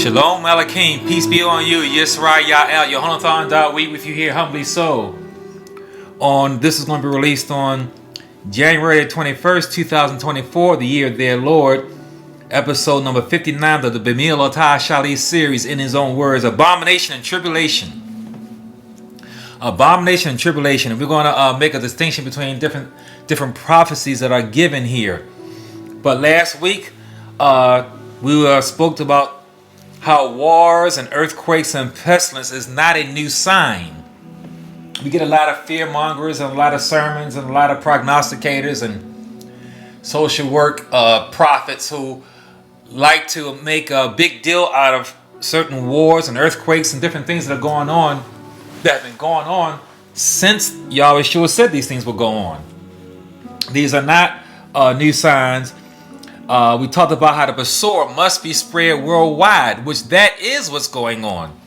Shalom Malakim, peace be on you. Yisrael Ya'el, Yohanathan we with you here humbly so. This is going to be released on January 21st, 2024, the year of their Lord. Episode number 59 of the Bemil Otah Shali series, in his own words, Abomination and Tribulation. Abomination and Tribulation. And we're going to make a distinction between different prophecies that are given here. But last week, we spoke about how wars and earthquakes and pestilence is not a new sign. We get a lot of fear mongers and a lot of sermons and a lot of prognosticators and social work prophets who like to make a big deal out of certain wars and earthquakes and different things that have been going on since Yahweh said these things will go on. These are not new signs. We talked about how the Basor must be spread worldwide, which that is what's going on.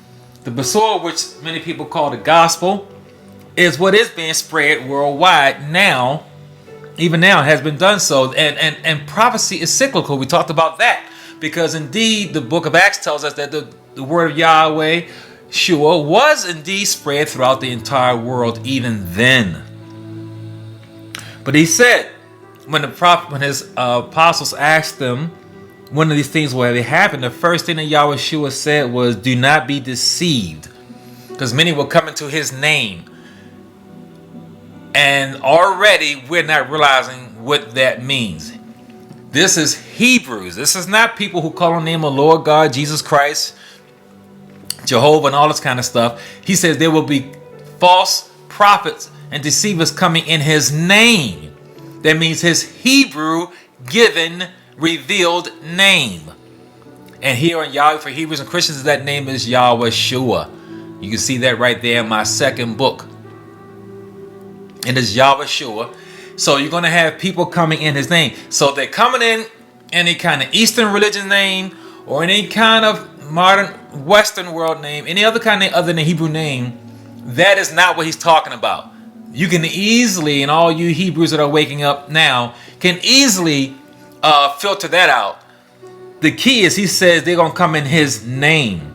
The Basor, which many people call the gospel, is what is being spread worldwide now. Even now, it has been done so. And prophecy is cyclical. We talked about that because indeed the book of Acts tells us that the word of Yahweh, Shua, was indeed spread throughout the entire world even then. But he said, when his apostles asked them when of these things will happen, the first thing that Yahweh Shua said was, do not be deceived, because many will come into his name. And already we're not realizing what that means. This is Hebrews. This is not people who call on the name of Lord God, Jesus Christ, Jehovah, and all this kind of stuff. He says there will be false prophets and deceivers coming in his name. That means his Hebrew given, revealed name. And here on Yahweh for Hebrews and Christians, that name is Yahweh Shua. You can see that right there in my second book. It is Yahweh Shua. So you're going to have people coming in his name. So they're coming in any kind of Eastern religion name or any kind of modern Western world name, any other kind of other than Hebrew name. That is not what he's talking about. You can easily, and all you Hebrews that are waking up now, can easily filter that out. The key is he says they're going to come in his name.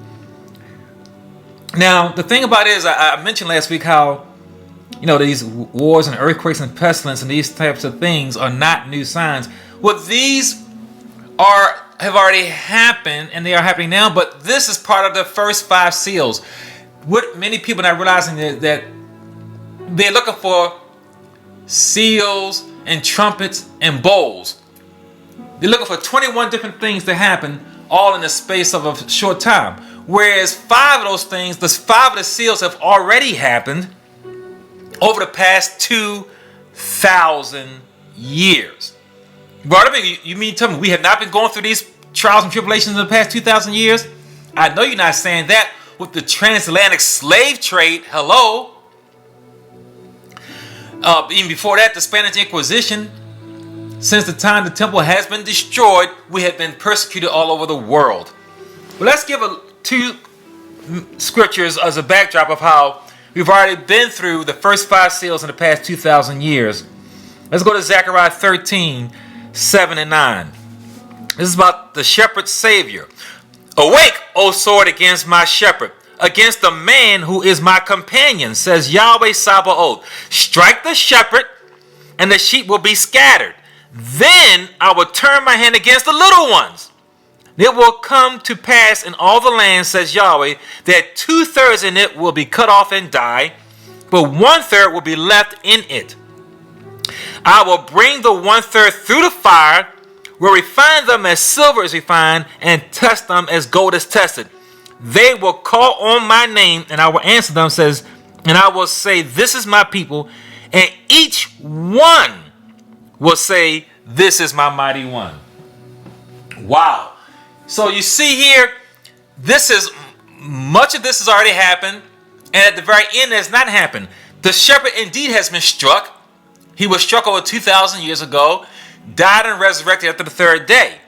Now, the thing about it is, I mentioned last week how, these wars and earthquakes and pestilence and these types of things are not new signs. Well, these have already happened, and they are happening now, but this is part of the first 5 seals. What many people are not realizing is that they're looking for seals and trumpets and bowls. They're looking for 21 different things to happen all in the space of a short time. Whereas 5 of those things, 5 of the seals have already happened over the past 2,000 years. Brother, you mean tell me we have not been going through these trials and tribulations in the past 2,000 years? I know you're not saying that with the transatlantic slave trade. Hello. Even before that, the Spanish Inquisition. Since the time the temple has been destroyed, we have been persecuted all over the world. Well, let's give 2 scriptures as a backdrop of how we've already been through the first 5 seals in the past 2,000 years. Let's go to Zechariah 13, 7 and 9. This is about the shepherd savior. Awake, O sword, against my shepherd, against the man who is my companion, says Yahweh Sabaoth. Strike the shepherd, and the sheep will be scattered. Then I will turn my hand against the little ones. It will come to pass in all the land, says Yahweh, that 2/3 in it will be cut off and die, but 1/3 will be left in it. I will bring the 1/3 through the fire, will refine them as silver is refined, and test them as gold is tested. They will call on my name, and I will answer them, and I will say, this is my people, and each one will say, this is my mighty one. Wow. So you see here, much of this has already happened, and at the very end, it has not happened. The shepherd indeed has been struck. He was struck over 2,000 years ago, died and resurrected after the 3rd day.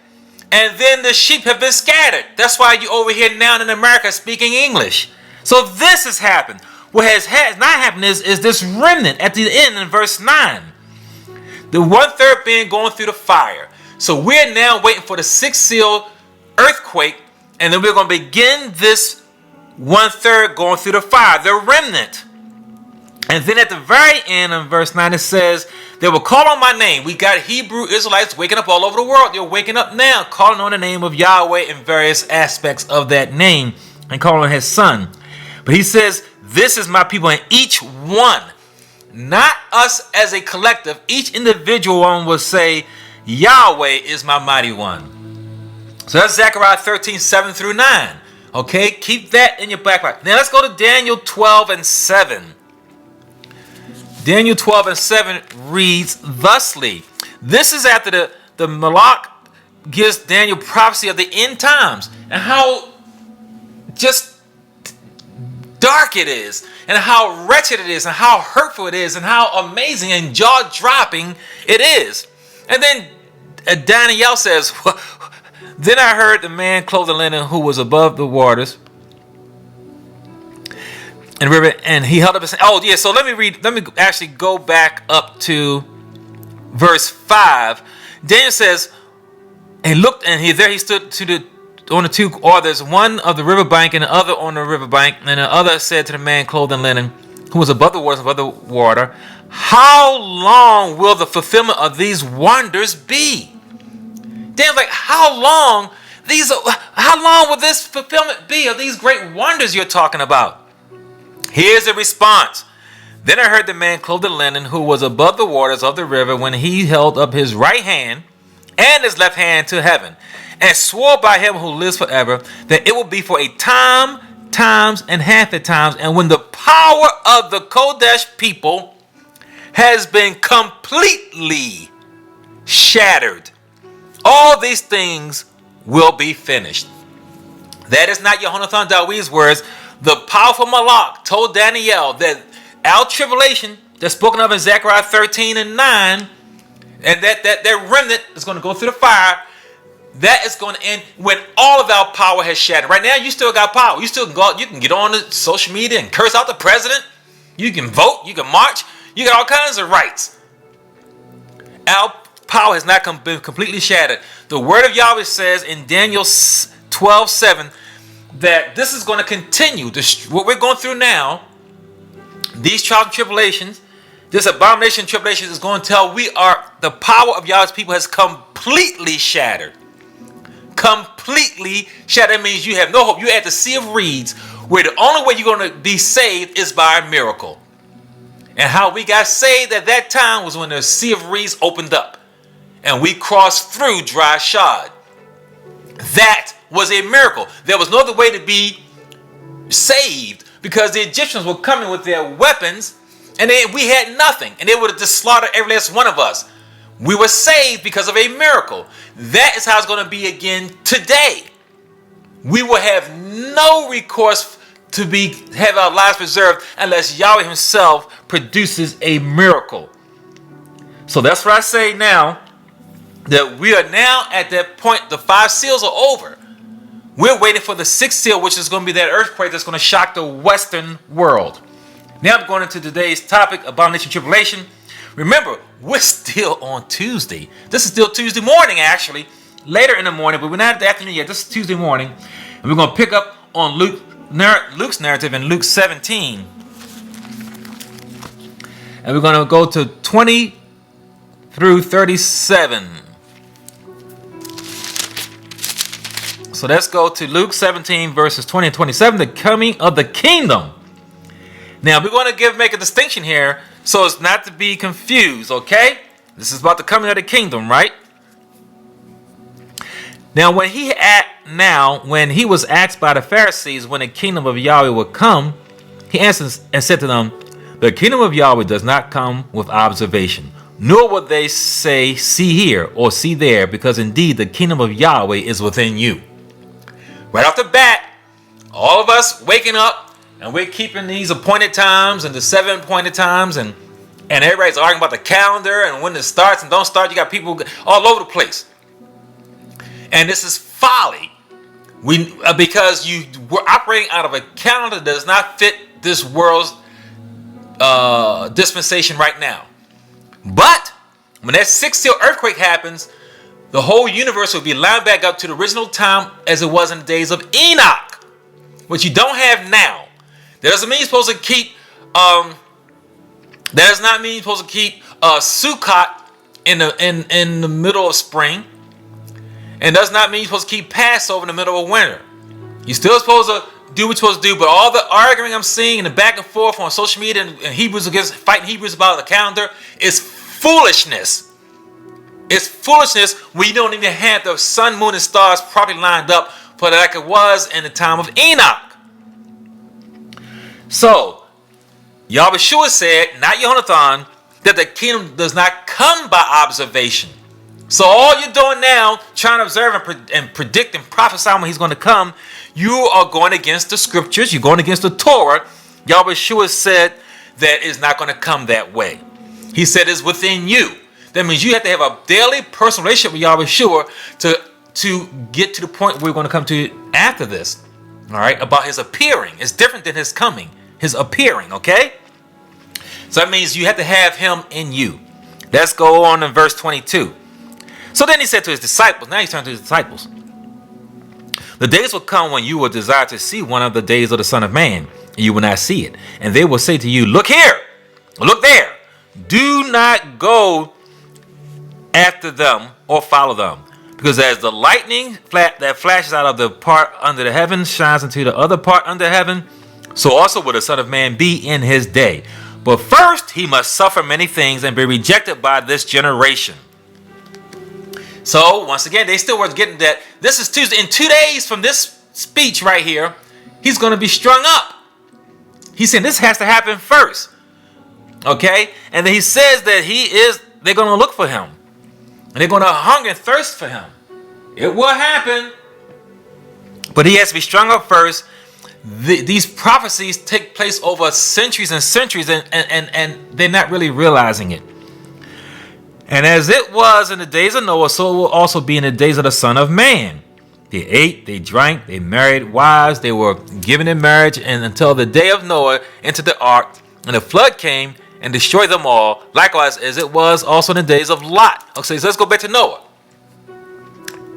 And then the sheep have been scattered. That's why you over here now in America speaking English. So this has happened. What has not happened is this remnant at the end in verse 9. The 1/3 being going through the fire. So we're now waiting for the 6th seal earthquake And then we're going to begin this 1/3 going through the fire, the remnant. And then at the very end of verse 9, it says, they will call on my name. We got Hebrew Israelites waking up all over the world. They're waking up now, calling on the name of Yahweh in various aspects of that name and calling on his son. But he says, this is my people, and each one, not us as a collective, each individual one will say, Yahweh is my mighty one. So that's Zechariah 13, 7 through 9. Okay, keep that in your back pocket. Now let's go to Daniel 12 and 7. Daniel 12 and 7 reads thusly. This is after the Malak gives Daniel prophecy of the end times and how just dark it is and how wretched it is and how hurtful it is and how amazing and jaw-dropping it is. And then Daniel says, then I heard the man clothed in linen who was above the waters and river, and he held up his hand. Oh yeah, so let me actually go back up to verse 5. Daniel says, and looked, and he stood on the two others, one of the riverbank and the other on the riverbank, and the other said to the man clothed in linen who was above the waters, above the water, how long will the fulfillment of these wonders be? Daniel's like, how long will this fulfillment be of these great wonders you're talking about? Here's the response. Then I heard the man clothed in linen who was above the waters of the river when he held up his right hand and his left hand to heaven and swore by him who lives forever that it will be for a time, times, and half the times, and when the power of the Kodesh people has been completely shattered, all these things will be finished. That is not Yehonathan Dawi's words. The powerful Malak told Daniel that our tribulation that's spoken of in Zechariah 13 and 9, and that remnant is going to go through the fire, that is going to end when all of our power has shattered. Right now, you still got power. You still can go out, you can get on the social media and curse out the president. You can vote, you can march, you got all kinds of rights. Our power has not been completely shattered. The word of Yahweh says in Daniel 12:7 that this is going to continue. What we're going through now, these trials and tribulations, this abomination and tribulation is going to tell the power of Yahweh's people has completely shattered. Completely shattered. That means you have no hope. You're at the sea of reeds where the only way you're going to be saved is by a miracle. And how we got saved at that time was when the sea of reeds opened up and we crossed through dry shod. That was a miracle. There was no other way to be saved because the Egyptians were coming with their weapons and we had nothing, and they would have just slaughtered every last one of us. We were saved because of a miracle. That is how it's going to be again today. We will have no recourse to have our lives preserved unless Yahweh himself produces a miracle. So that's what I say now, that we are now at that point. The 5 seals are over. We're waiting for the 6th seal, which is going to be that earthquake that's going to shock the Western world. Now I'm going into today's topic, Abomination and Tribulation. Remember, we're still on Tuesday. This is still Tuesday morning, actually. Later in the morning, but we're not at the afternoon yet. This is Tuesday morning. And we're going to pick up on Luke's narrative in Luke 17. And we're going to go to 20 through 37. So let's go to Luke 17 verses 20 and 27, the coming of the kingdom. Now we're going to make a distinction here so as not to be confused, okay? This is about the coming of the kingdom, right? Now when he was asked by the Pharisees when the kingdom of Yahweh would come, he answered and said to them, the kingdom of Yahweh does not come with observation, nor will they say, see here or see there, because indeed the kingdom of Yahweh is within you. Right off the bat, all of us waking up and we're keeping these appointed times and the 7 appointed times, and everybody's arguing about the calendar and when it starts and don't start. You got people all over the place. And this is folly. Because we're operating out of a calendar that does not fit this world's dispensation right now. But when that 6th seal earthquake happens, the whole universe will be lined back up to the original time as it was in the days of Enoch, which you don't have now. That doesn't mean you're supposed to keep. That does not mean you're supposed to keep Sukkot in the middle of spring, and does not mean you're supposed to keep Passover in the middle of winter. You're still supposed to do what you're supposed to do, but all the arguing I'm seeing and the back and forth on social media and Hebrews against fighting Hebrews about the calendar is foolishness. It's foolishness when you don't even have the sun, moon, and stars properly lined up for like it was in the time of Enoch. So, Yahushua said, not Jonathan, that the kingdom does not come by observation. So all you're doing now, trying to observe and predict and prophesy when he's going to come, you are going against the scriptures. You're going against the Torah. Yahushua said that it's not going to come that way. He said it's within you. That means you have to have a daily personal relationship with Yahushua to get to the point we're going to come to after this. All right, about his appearing. It's different than his coming. His appearing, okay? So that means you have to have him in you. Let's go on in verse 22. So then he said to his disciples, now he's turning to his disciples. The days will come when you will desire to see one of the days of the Son of Man, and you will not see it. And they will say to you, look here, look there. Do not go after them or follow them. Because as the lightning that flashes out of the part under the heaven shines into the other part under heaven, so also will the Son of Man be in his day. But first he must suffer many things and be rejected by this generation. So once again, they still were getting that. This is Tuesday. In 2 days from this speech right here, he's going to be strung up. He's saying this has to happen first. Okay? And then he says that they're going to look for him. And they're going to hunger and thirst for him. It will happen. But he has to be strung up first. These prophecies take place over centuries and centuries, and they're not really realizing it. And as it was in the days of Noah, so it will also be in the days of the Son of Man. They ate, they drank, they married wives, they were given in marriage, and until the day of Noah entered the ark, and the flood came and destroyed them all. Likewise, as it was also in the days of Lot. Okay, so let's go back to Noah.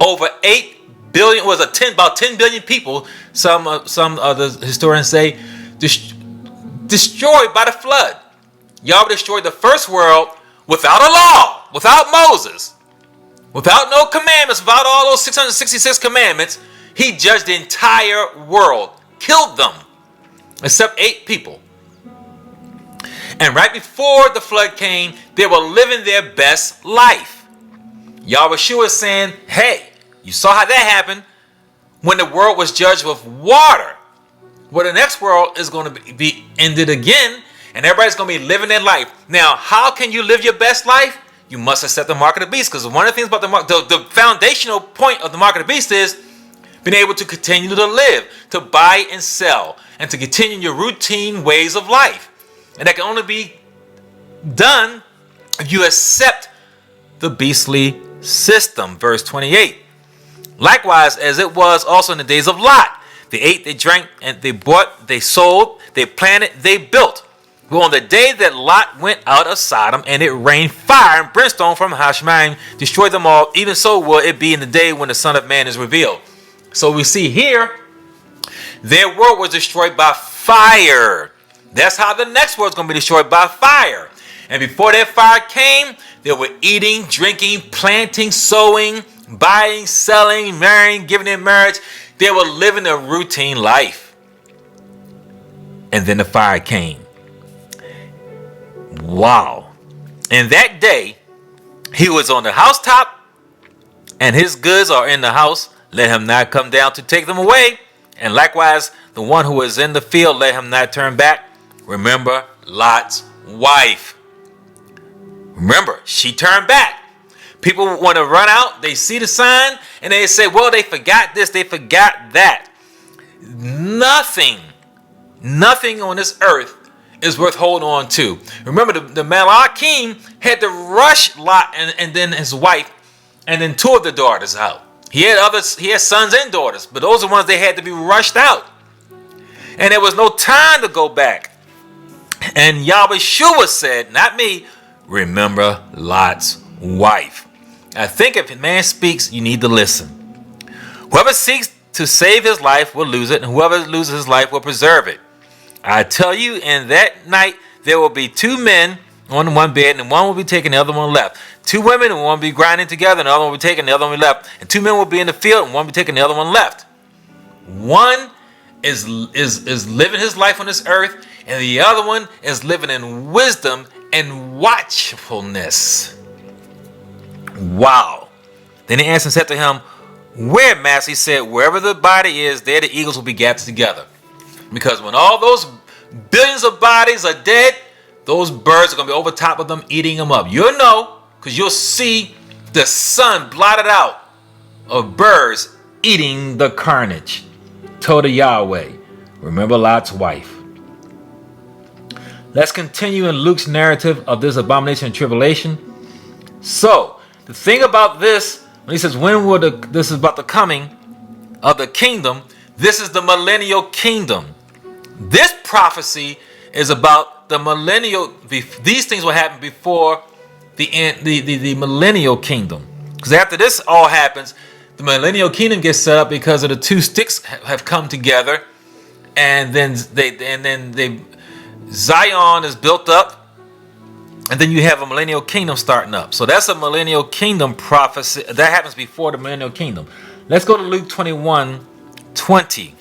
Over 8 billion, about 10 billion people, some other historians say, destroyed by the flood. Yahweh destroyed the first world without a law, without Moses, without no commandments, without all those 666 commandments. He judged the entire world, killed them, except 8 people. And right before the flood came, they were living their best life. Yahushua is saying, hey, you saw how that happened when the world was judged with water. Well, the next world is going to be ended again, and everybody's going to be living their life. Now, how can you live your best life? You must accept the mark of the beast, because one of the things about the foundational point of the mark of the beast is being able to continue to live, to buy and sell, and to continue your routine ways of life. And that can only be done if you accept the beastly system. Verse 28. Likewise, as it was also in the days of Lot. They ate, they drank, and they bought, they sold, they planted, they built. Well, on the day that Lot went out of Sodom, and it rained fire and brimstone from Hashemaim, destroyed them all, even so will it be in the day when the Son of Man is revealed. So we see here, their world was destroyed by fire. That's how the next world is going to be destroyed, by fire. And before that fire came, they were eating, drinking, planting, sowing, buying, selling, marrying, giving in marriage. They were living a routine life. And then the fire came. Wow. And that day, he was on the housetop, and his goods are in the house. Let him not come down to take them away. And likewise, the one who is in the field, let him not turn back. Remember Lot's wife. Remember, she turned back. People want to run out. They see the sign and they say, well, they forgot this, they forgot that. Nothing on this earth is worth holding on to. Remember, the Malachim had to rush Lot and then his wife and then 2 of the daughters out. He had sons and daughters, but those are the ones they had to be rushed out. And there was no time to go back. And Yahushua said, not me, remember Lot's wife. I think if a man speaks, you need to listen. Whoever seeks to save his life will lose it, and whoever loses his life will preserve it. I tell you, in that night there will be two men on one bed, and one will be taken, the other one left. Two women, and one will be grinding together, and the other one will be taken, the other one will be left. And two men will be in the field, and one will be taken, the other one left. One is living his life on this earth, and the other one is living in wisdom and watchfulness. Wow. Then he answered and said to him, where, Master? He said, wherever the body is, there the eagles will be gathered together. Because when all those billions of bodies are dead, those birds are going to be over top of them, eating them up. You'll know, because you'll see the sun blotted out of birds eating the carnage. Told Yahweh. Remember Lot's wife. Let's continue in Luke's narrative of this abomination and tribulation. So, the thing about this, when he says, this is about the coming of the kingdom, this is the millennial kingdom. This prophecy is about the millennial. These things will happen before the millennial kingdom. Because after this all happens, the millennial kingdom gets set up because of the two sticks have come together, and then Zion is built up, and then you have a millennial kingdom starting up. So that's a millennial kingdom prophecy that happens before the millennial kingdom. Let's go to Luke 21:20.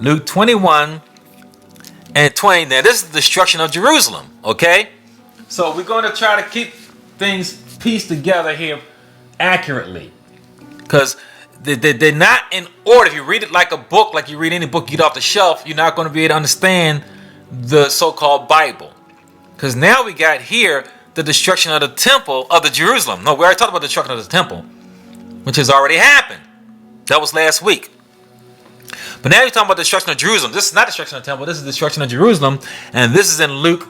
Luke 21:20. Now this is the destruction of Jerusalem. Okay, so we're going to try to keep things pieced together here accurately, because they're not in order. If you read it like a book, like you read any book you get off the shelf, you're not going to be able to understand the so-called Bible. Because now we got here the destruction of the temple of the Jerusalem. No, we already talked about the destruction of the temple, which has already happened. That was last week. But now you're talking about the destruction of Jerusalem. This is not destruction of the temple. This is the destruction of Jerusalem. And this is in Luke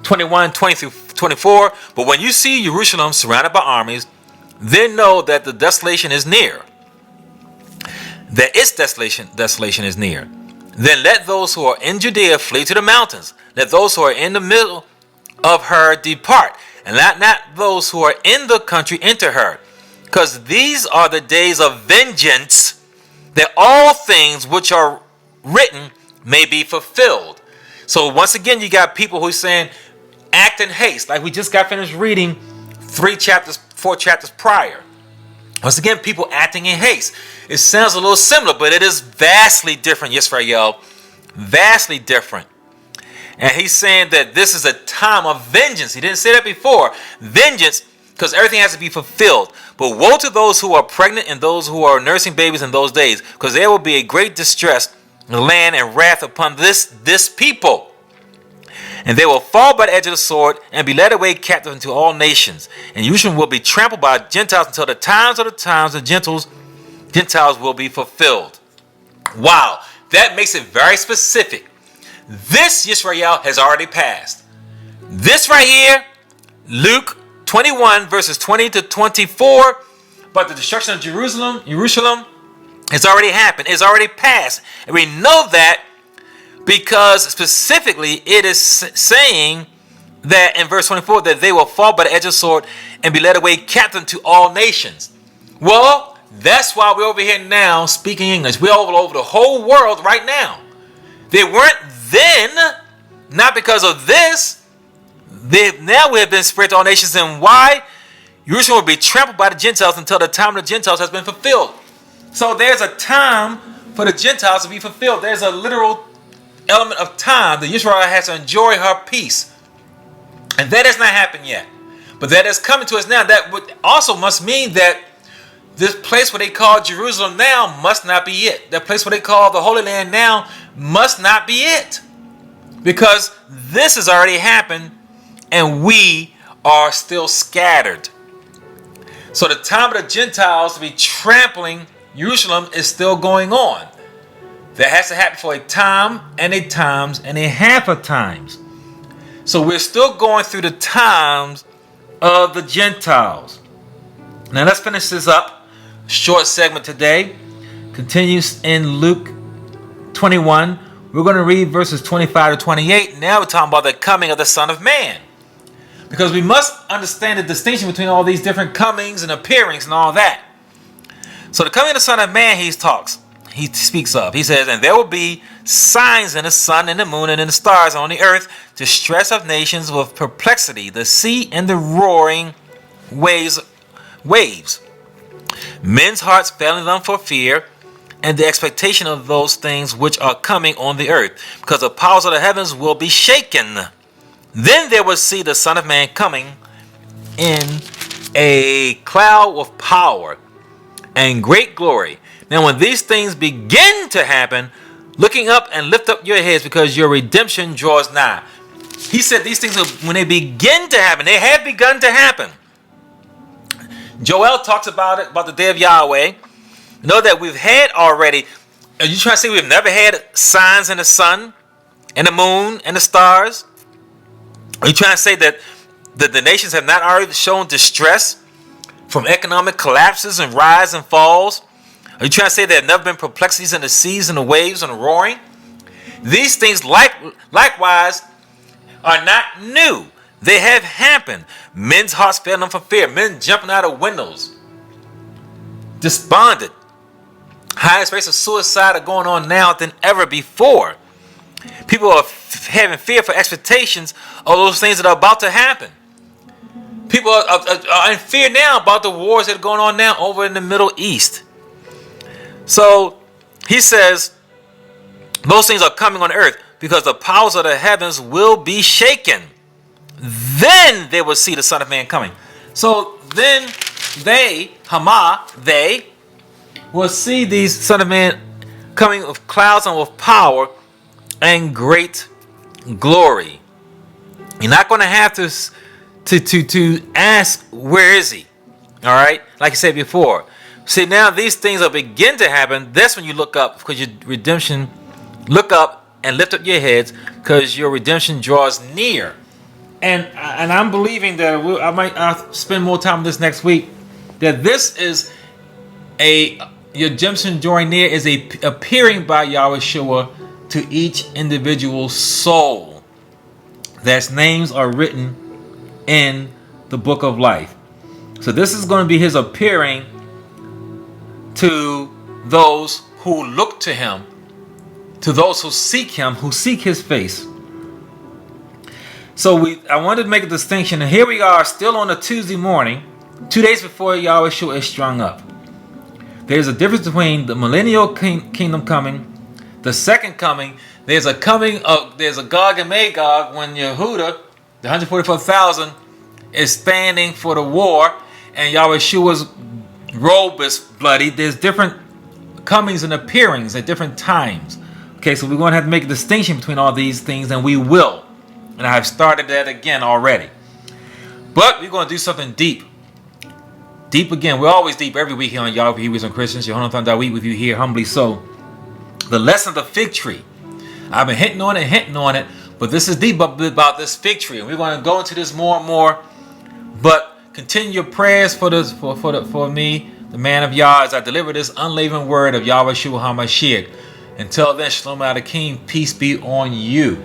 21:20-24. But when you see Jerusalem surrounded by armies, then know that the desolation is near. That its desolation is near. Then let those who are in Judea flee to the mountains. Let those who are in the middle of her depart. And let not those who are in the country enter her. Because these are the days of vengeance, that all things which are written may be fulfilled. So once again, you got people who are saying, act in haste. Like we just got finished reading 4 chapters prior. Once again, people acting in haste. It sounds a little similar, but it is vastly different. Yes, Rael. Vastly different. And he's saying that this is a time of vengeance. He didn't say that before. Vengeance, because everything has to be fulfilled. But woe to those who are pregnant and those who are nursing babies in those days, because there will be a great distress in the land and wrath upon this people. And they will fall by the edge of the sword and be led away captive into all nations. And Jerusalem will be trampled by Gentiles until the times of the times of Gentiles will be fulfilled. Wow, that makes it very specific. This Yisrael has already passed. This right here, Luke 21 verses 20-24, but the destruction of Jerusalem has already happened. It's already passed. And we know that because specifically it is saying that in verse 24 that they will fall by the edge of the sword and be led away captive to all nations. Well, that's why we're over here now speaking English. We're all over the whole world right now. They weren't then, not because of this. Now we have been spread to all nations. And why? Jerusalem will be trampled by the Gentiles until the time of the Gentiles has been fulfilled. So there's a time for the Gentiles to be fulfilled. There's a literal element of time that Israel has to enjoy her peace. And that has not happened yet. But that is coming to us now. That would also must mean that this place where they call Jerusalem now must not be it. That place where they call the Holy Land now must not be it. Because this has already happened and we are still scattered. So the time of the Gentiles to be trampling Jerusalem is still going on. That has to happen for a time and a times and a half of times. So we're still going through the times of the Gentiles. Now let's finish this up. Short segment today. Continues in Luke 21. We're going to read verses 25-28. Now we're talking about the coming of the Son of Man. Because we must understand the distinction between all these different comings and appearings and all that. So the coming of the Son of Man he speaks of. He says, and there will be signs in the sun and the moon and in the stars on the earth, distress of nations with perplexity, the sea and the roaring waves. Men's hearts failing them for fear and the expectation of those things which are coming on the earth, because the powers of the heavens will be shaken. Then they will see the Son of Man coming in a cloud of power and great glory. Now when these things begin to happen, looking up and lift up your heads, because your redemption draws nigh. He said these things, when they begin to happen, they have begun to happen. Joel talks about it, about the day of Yahweh. Know that we've had already. Are you trying to say we've never had signs in the sun and the moon and the stars? Are you trying to say that the nations have not already shown distress from economic collapses and rise and falls? Are you trying to say there have never been perplexities in the seas and the waves and the roaring? These things likewise are not new. They have happened. Men's hearts failing them for fear. Men jumping out of windows. Despondent. Highest rates of suicide are going on now than ever before. People are having fear for expectations of those things that are about to happen. People are in fear now about the wars that are going on now over in the Middle East. So he says those things are coming on earth because the powers of the heavens will be shaken. Then they will see the Son of Man coming. So then they will see these Son of Man coming with clouds and with power and great glory. You're not going to have to ask, where is he? All right? Like I said before. See, now these things will begin to happen. That's when you look up, because your redemption, look up and lift up your heads, because your redemption draws near. And I'm believing that I'll spend more time on this next week, that this is your redemption drawing near is a appearing by Yahweh Shua to each individual soul. That's names are written in the book of life. So this is going to be his appearing to those who look to him, to those who seek him, who seek his face. So I wanted to make a distinction, and here we are still on a Tuesday morning, 2 days before Yahweh Shua is strung up. There's a difference between the millennial kingdom coming, the second coming. There's a Gog and Magog when Yehuda, the 144,000, is standing for the war, and Yahweh Shua's robe is bloody. There's different comings and appearings at different times. Okay, so we're going to have to make a distinction between all these things, and we will. And I have started that again already. But we're going to do something deep. Deep again. We're always deep every week here on Yahweh Hebrews and Christians. Yohanan Dawit with you here humbly so. The lesson of the fig tree. I've been hitting on it, but this is deep about this fig tree, and we're going to go into this more and more. But continue your prayers for me, the man of Yah, as I deliver this unleavened word of Yahweh Shua HaMashiach. Until then, Shalom Aleichem, peace be on you.